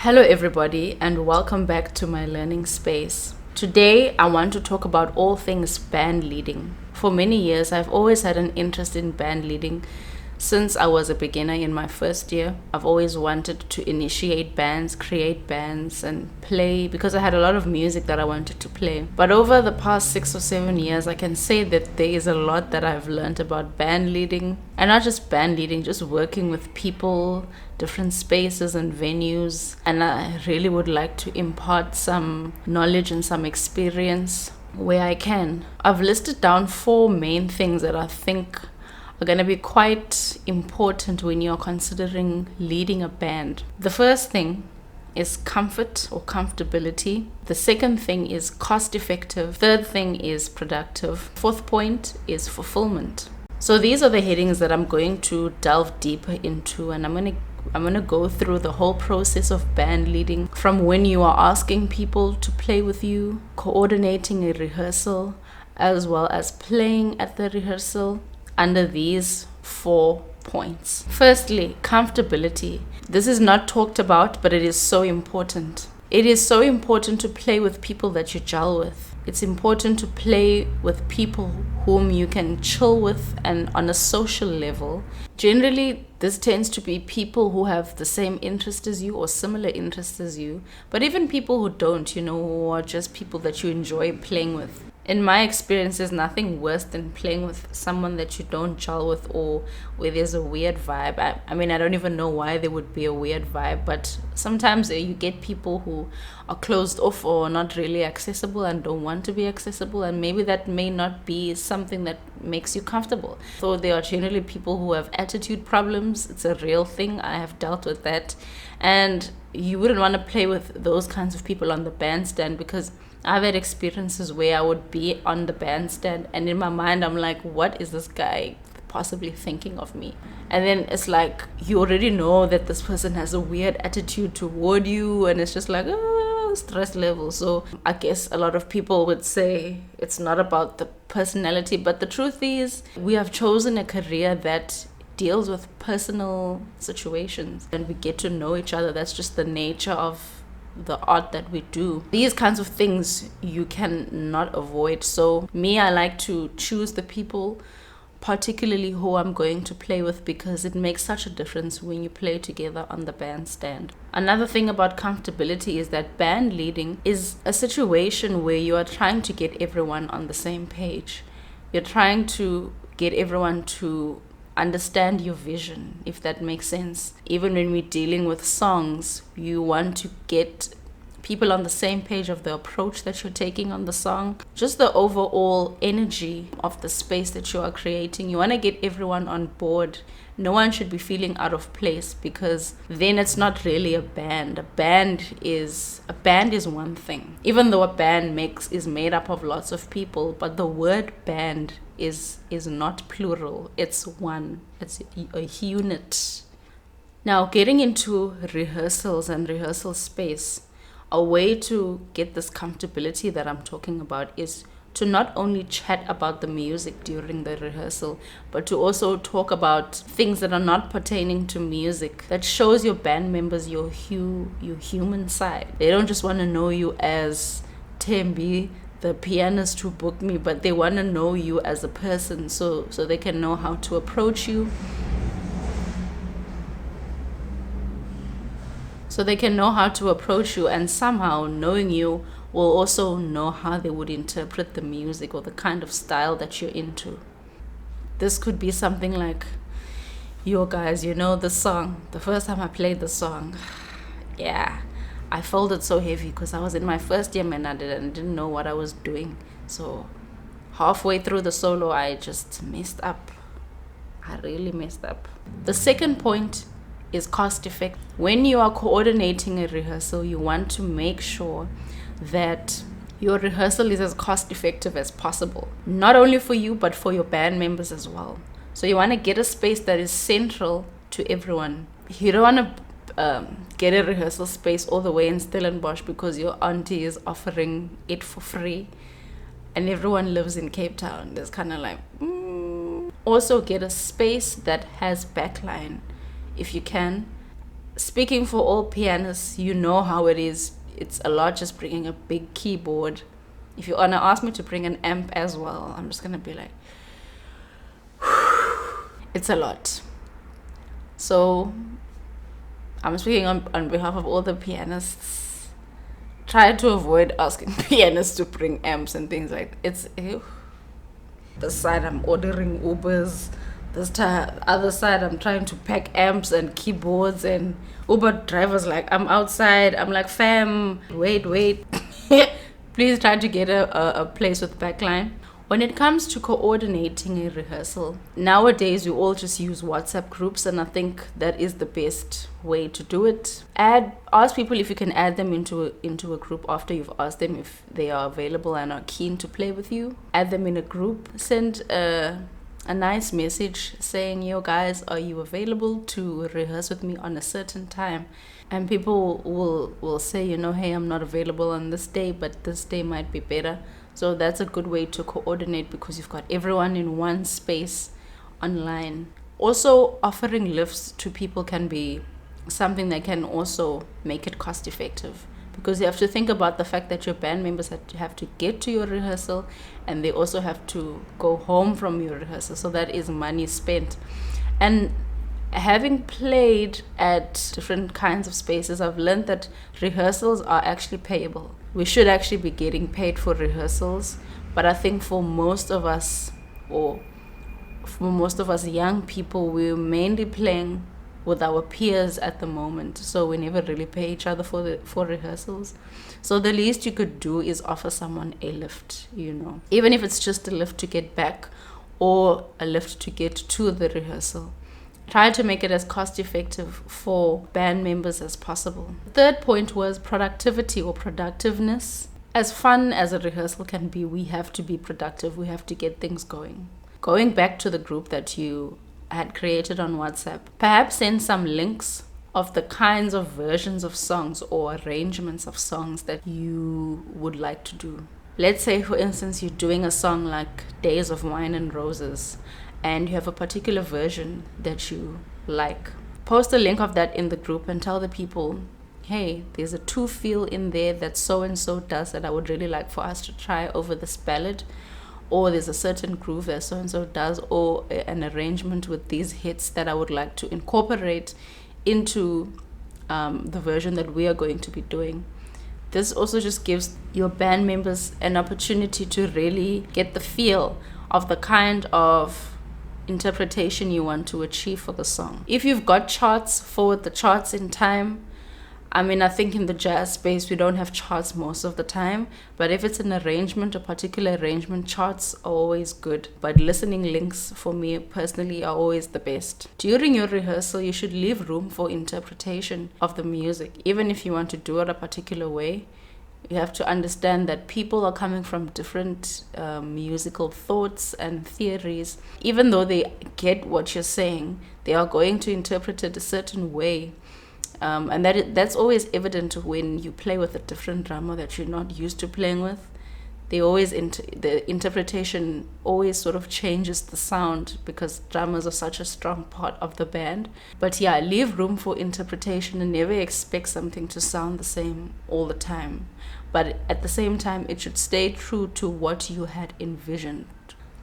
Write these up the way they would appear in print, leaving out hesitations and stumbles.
Hello, everybody, and welcome back to my learning space. Today, I want to talk about all things band leading. For many years, I've always had an interest in band leading. Since I was a beginner in my first year, I've always wanted to initiate bands, create bands, and play because I had a lot of music that I wanted to play. But over the past 6 or 7 years, I can say that there is a lot that I've learned about band leading. And not just band leading, just working with people, different spaces and venues. And I really would like to impart some knowledge and some experience where I can. I've listed down 4 main things that I think are going to be quite important when you're considering leading a band. The first thing is comfort or comfortability. The second thing is cost effective. Third thing is productive. Fourth point is fulfillment. So these are the headings that I'm going to delve deeper into, and I'm going to go through the whole process of band leading, from when you are asking people to play with you, coordinating a rehearsal, as well as playing at the rehearsal, under these 4 points. Firstly, comfortability. This is not talked about, but it is so important. It is so important to play with people that you gel with. It's important to play with people whom you can chill with and on a social level. Generally, this tends to be people who have the same interest as you or similar interests as you, but even people who don't, who are just people that you enjoy playing with. In my experience, there's nothing worse than playing with someone that you don't gel with or where there's a weird vibe. I mean, I don't even know why there would be a weird vibe, but sometimes you get people who are closed off or not really accessible and don't want to be accessible, and maybe that may not be something that makes you comfortable. So there are generally people who have attitude problems. It's a real thing. I have dealt with that, and you wouldn't want to play with those kinds of people on the bandstand, because I've had experiences where I would be on the bandstand and in my mind I'm like, what is this guy possibly thinking of me? And then it's like, you already know that this person has a weird attitude toward you, and it's just like, stress level. So I guess a lot of people would say it's not about the personality, but the truth is we have chosen a career that deals with personal situations and we get to know each other. That's just the nature of the art that we do. These kinds of things you cannot avoid. So me, I like to choose the people, particularly who I'm going to play with, because it makes such a difference when you play together on the bandstand. Another thing about comfortability is that band leading is a situation where you are trying to get everyone on the same page. You're trying to get everyone to understand your vision, if that makes sense. Even when we're dealing with songs, you want to get people on the same page of the approach that you're taking on the song, just the overall energy of the space that you are creating. You want to get everyone on board. No one should be feeling out of place, because then it's not really a band. A band is one thing. Even though a band is made up of lots of people, but the word band is not plural. It's one. It's a unit. Now, getting into rehearsals and rehearsal space, a way to get this comfortability that I'm talking about is to not only chat about the music during the rehearsal, but to also talk about things that are not pertaining to music, that shows your band members your human side. They don't just want to know you as Tembi, the pianist who booked me, but they want to know you as a person, so they can know how to approach you. So they can know how to approach you, and somehow knowing you will also know how they would interpret the music or the kind of style that you're into. This could be something like, yo guys, the song, the first time I played the song, yeah, I felt it so heavy because I was in my first year and I didn't know what I was doing. So halfway through the solo, I just messed up. I really messed up. The second point is cost effective. When you are coordinating a rehearsal, you want to make sure that your rehearsal is as cost effective as possible. Not only for you, but for your band members as well. So you want to get a space that is central to everyone. You don't want to get a rehearsal space all the way in Stellenbosch because your auntie is offering it for free and everyone lives in Cape Town. There's kind of like, Also get a space that has backline if you can. speaking for all pianists, you know how it is. It's a lot just bringing a big keyboard. If you wanna ask me to bring an amp as well, I'm just gonna be like, it's a lot. So I'm speaking on behalf of all the pianists. Try to avoid asking pianists to bring amps and things like that. It's ew. This side I'm ordering Ubers. Other side I'm trying to pack amps and keyboards, and Uber drivers like, I'm outside. I'm like, fam, wait. Please try to get a place with backline. When it comes to coordinating a rehearsal, nowadays we all just use WhatsApp groups, and I think that is the best way to do it. Ask people if you can add them into a group after you've asked them if they are available and are keen to play with you. Add them in a group. Send a nice message saying, yo guys, are you available to rehearse with me on a certain time? And people will say, hey, I'm not available on this day, but this day might be better. So that's a good way to coordinate, because you've got everyone in one space online. Also, offering lifts to people can be something that can also make it cost effective, because you have to think about the fact that your band members have to get to your rehearsal, and they also have to go home from your rehearsal. So that is money spent. And having played at different kinds of spaces, I've learned that rehearsals are actually payable. We should actually be getting paid for rehearsals, but I think for most of us young people, we're mainly playing with our peers at the moment, so we never really pay each other for rehearsals. So the least you could do is offer someone a lift, even if it's just a lift to get back or a lift to get to the rehearsal. Try to make it as cost effective for band members as possible. The third point was productivity or productiveness. As fun as a rehearsal can be, we have to be productive. We have to get things going. Going back to the group that you had created on WhatsApp, perhaps send some links of the kinds of versions of songs or arrangements of songs that you would like to do. Let's say, for instance, you're doing a song like Days of Wine and Roses, and you have a particular version that you like. Post a link of that in the group and tell the people, hey, there's a 2-feel in there that so-and-so does that I would really like for us to try over this ballad. Or there's a certain groove that so-and-so does, or an arrangement with these hits that I would like to incorporate into the version that we are going to be doing. This also just gives your band members an opportunity to really get the feel of the kind of interpretation you want to achieve for the song. If you've got charts, forward the charts in time. I think in the jazz space we don't have charts most of the time, but if it's an arrangement, a particular arrangement, charts are always good. But listening links for me personally are always the best. During your rehearsal, you should leave room for interpretation of the music. Even if you want to do it a particular way, you have to understand that people are coming from different musical thoughts and theories. Even though they get what you're saying, they are going to interpret it a certain way. And that's always evident when you play with a different drummer that you're not used to playing with. The interpretation always sort of changes the sound, because drummers are such a strong part of the band. But yeah, leave room for interpretation and never expect something to sound the same all the time. But at the same time, it should stay true to what you had envisioned.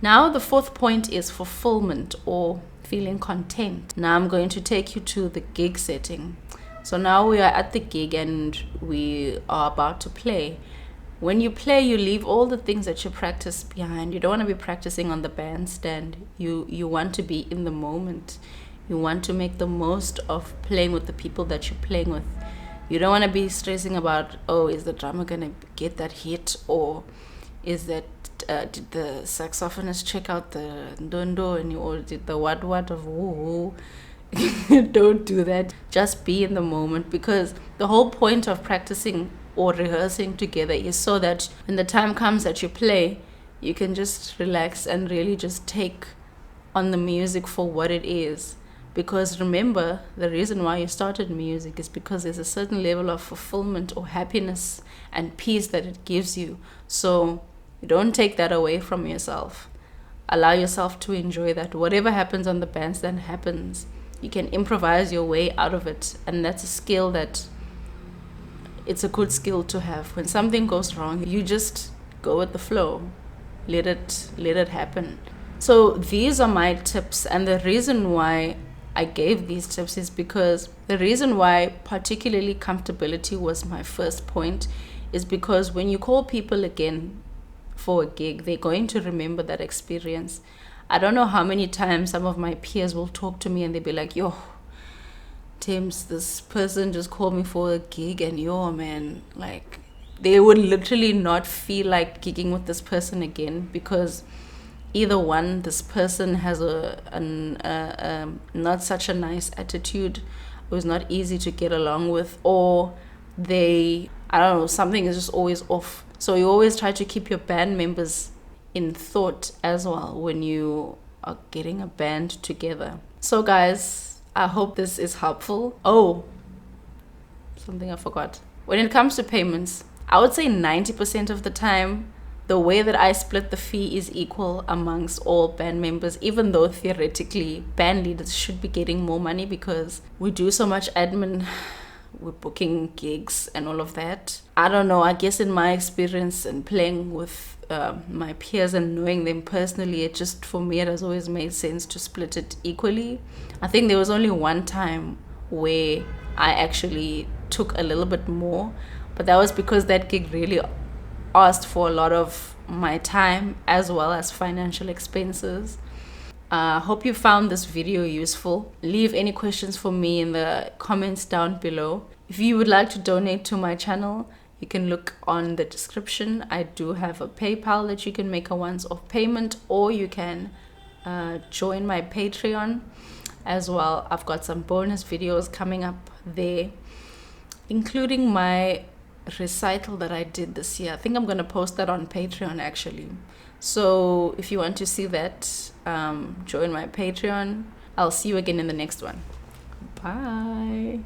Now the fourth point is fulfillment or feeling content. Now I'm going to take you to the gig setting. So now we are at the gig and we are about to play. When you play, you leave all the things that you practice behind. You don't want to be practicing on the bandstand. You want to be in the moment. You want to make the most of playing with the people that you're playing with. You don't want to be stressing about, is the drummer going to get that hit? Or is that, did the saxophonist check out the ndondo, or did the what of woo? Don't do that. Just be in the moment, because the whole point of practicing or rehearsing together is so that when the time comes that you play, you can just relax and really just take on the music for what it is. Because remember, the reason why you started music is because there's a certain level of fulfillment or happiness and peace that it gives you. So don't take that away from yourself. Allow yourself to enjoy that. Whatever happens on the bandstand happens. You can improvise your way out of it. And that's a skill that it's a good skill to have. When something goes wrong, you just go with the flow. Let it happen. So these are my tips, and the reason why I gave these tips is because the reason why particularly comfortability was my first point is because when you call people again for a gig, they're going to remember that experience. I don't know how many times some of my peers will talk to me and they'll be like, yo, Tims, this person just called me for a gig, and yo, man, like, they would literally not feel like gigging with this person again, because either one, this person has a not such a nice attitude, it was not easy to get along with, or I don't know, something is just always off. So you always try to keep your band members in thought as well when you are getting a band together. So guys, I hope this is helpful. Oh, something I forgot. When it comes to payments, I would say 90% of the time, the way that I split the fee is equal amongst all band members, even though theoretically band leaders should be getting more money because we do so much admin, we're booking gigs and all of that. I don't know, I guess in my experience and playing with my peers and knowing them personally, it just, for me, it has always made sense to split it equally. I think there was only one time where I actually took a little bit more, but that was because that gig really asked for a lot of my time as well as financial expenses. Hope you found this video useful. Leave any questions for me in the comments down below. If you would like to donate to my channel, you can look on the description. I do have a PayPal that you can make a once-off payment, or you can join my Patreon as well. I've got some bonus videos coming up there, including my recital that I did this year. I think I'm going to post that on Patreon actually. So if you want to see that, join my Patreon. I'll see you again in the next one. Bye.